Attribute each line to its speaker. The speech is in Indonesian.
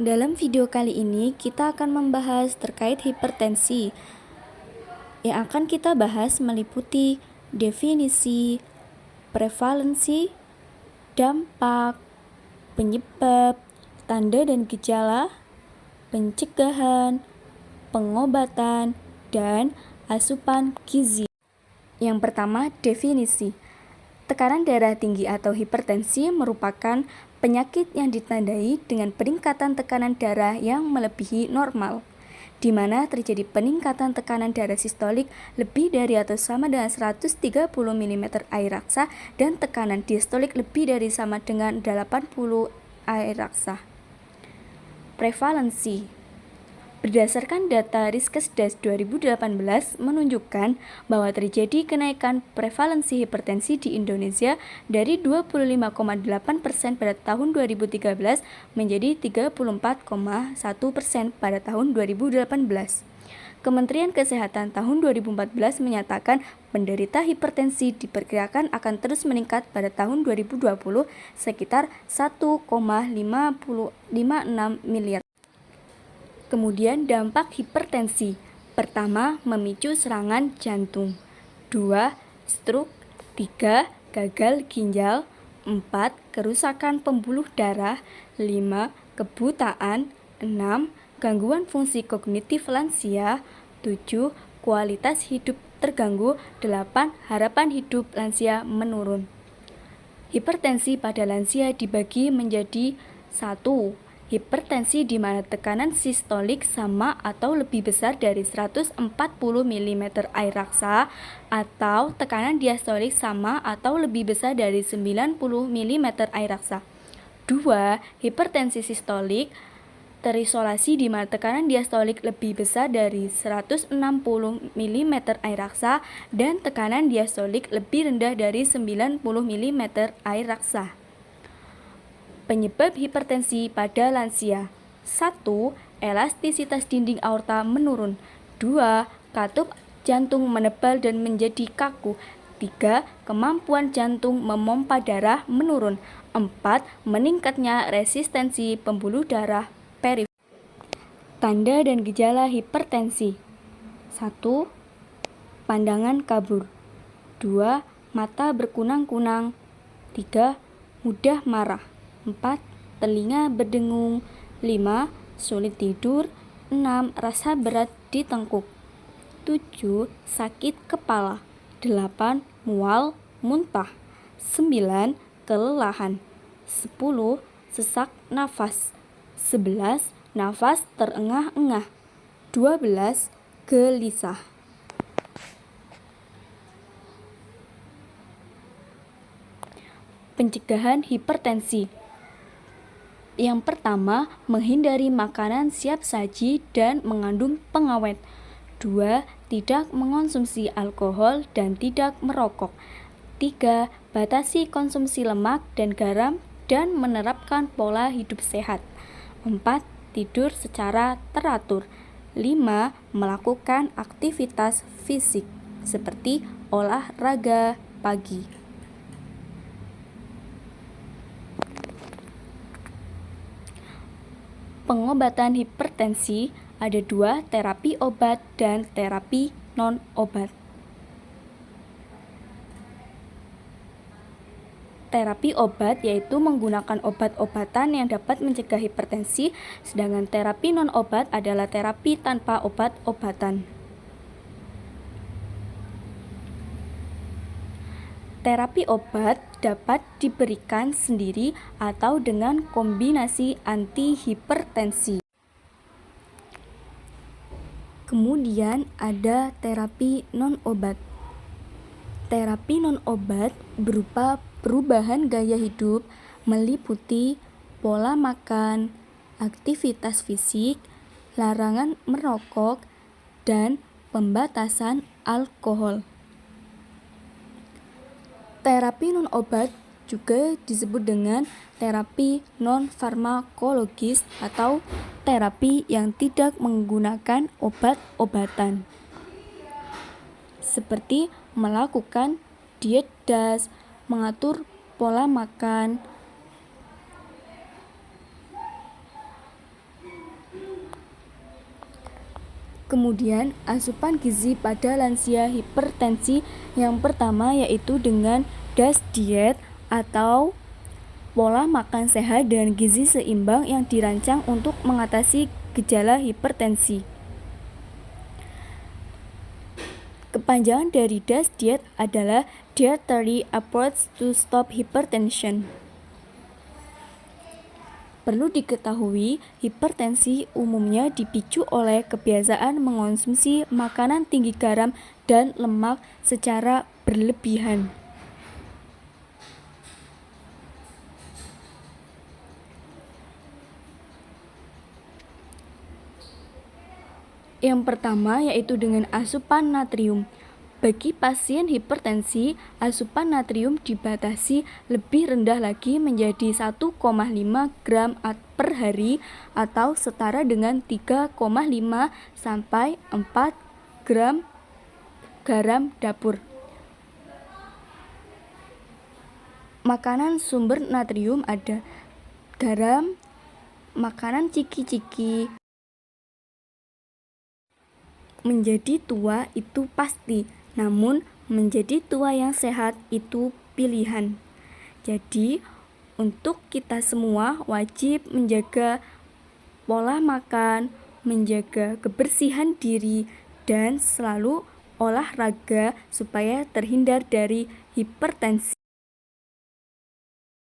Speaker 1: Dalam video kali ini kita akan membahas terkait hipertensi. Yang akan kita bahas meliputi definisi, prevalensi, dampak, penyebab, tanda dan gejala, pencegahan, pengobatan, dan asupan gizi. Yang pertama, definisi. Tekanan darah tinggi atau hipertensi merupakan penyakit yang ditandai dengan peningkatan tekanan darah yang melebihi normal, di mana terjadi peningkatan tekanan darah sistolik lebih dari atau sama dengan 130 mm air raksa dan tekanan diastolik lebih dari sama dengan 80 air raksa. Prevalensi. Berdasarkan data Riskesdas 2018 menunjukkan bahwa terjadi kenaikan prevalensi hipertensi di Indonesia dari 25,8% pada tahun 2013 menjadi 34,1% pada tahun 2018. Kementerian Kesehatan tahun 2014 menyatakan penderita hipertensi diperkirakan akan terus meningkat pada tahun 2020 sekitar 1,56 miliar. Kemudian dampak hipertensi. Pertama, memicu serangan jantung. 2. Stroke. 3. Gagal ginjal. 4. Kerusakan pembuluh darah. 5. Kebutaan. 6. Gangguan fungsi kognitif lansia. 7. Kualitas hidup terganggu. 8. Harapan hidup lansia menurun. Hipertensi pada lansia dibagi menjadi 1. Hipertensi di mana tekanan sistolik sama atau lebih besar dari 140 mm air raksa atau tekanan diastolik sama atau lebih besar dari 90 mm air raksa. 2. Hipertensi sistolik terisolasi di mana tekanan diastolik lebih besar dari 160 mm air raksa dan tekanan diastolik lebih rendah dari 90 mm air raksa. Penyebab hipertensi pada lansia. 1. Elastisitas dinding aorta menurun. 2. Katup jantung menebal dan menjadi kaku. 3. Kemampuan jantung memompa darah menurun. 4. Meningkatnya resistensi pembuluh darah perifer. Tanda dan gejala hipertensi. 1. Pandangan kabur. 2. Mata berkunang-kunang. 3. Mudah marah. 4. Telinga berdengung. 5. Sulit tidur. 6. Rasa berat di tengkuk. 7. Sakit kepala. 8. Mual, muntah. 9. Kelelahan. 10. Sesak nafas. 11. Nafas terengah-engah. 12. Gelisah. Pencegahan hipertensi. Yang pertama, menghindari makanan siap saji dan mengandung pengawet. 2. Tidak mengonsumsi alkohol dan tidak merokok. 3. Batasi konsumsi lemak dan garam dan menerapkan pola hidup sehat. 4. Tidur secara teratur. 5. Melakukan aktivitas fisik seperti olahraga pagi. Pengobatan hipertensi ada 2, terapi obat dan terapi non-obat. Terapi obat yaitu menggunakan obat-obatan yang dapat mencegah hipertensi, sedangkan terapi non-obat adalah terapi tanpa obat-obatan. Terapi obat dapat diberikan sendiri atau dengan kombinasi antihipertensi. Kemudian ada terapi non-obat. Terapi non-obat berupa perubahan gaya hidup meliputi pola makan, aktivitas fisik, larangan merokok, dan pembatasan alkohol. Terapi non-obat juga disebut dengan terapi non-farmakologis atau terapi yang tidak menggunakan obat-obatan, seperti melakukan diet DAS, mengatur pola makan, Kemudian, asupan gizi pada lansia hipertensi yang pertama yaitu dengan DASH diet atau pola makan sehat dan gizi seimbang yang dirancang untuk mengatasi gejala hipertensi. Kepanjangan dari DASH diet adalah Dietary Approach to Stop Hypertension. Perlu diketahui, hipertensi umumnya dipicu oleh kebiasaan mengonsumsi makanan tinggi garam dan lemak secara berlebihan. Yang pertama yaitu dengan asupan natrium. Bagi pasien hipertensi, asupan natrium dibatasi lebih rendah lagi menjadi 1,5 gram per hari atau setara dengan 3,5 sampai 4 gram garam dapur. Makanan sumber natrium ada garam, makanan ciki-ciki. Menjadi tua itu pasti, namun menjadi tua yang sehat itu pilihan. Jadi, untuk kita semua wajib menjaga pola makan, menjaga kebersihan diri, dan selalu olahraga supaya terhindar dari hipertensi.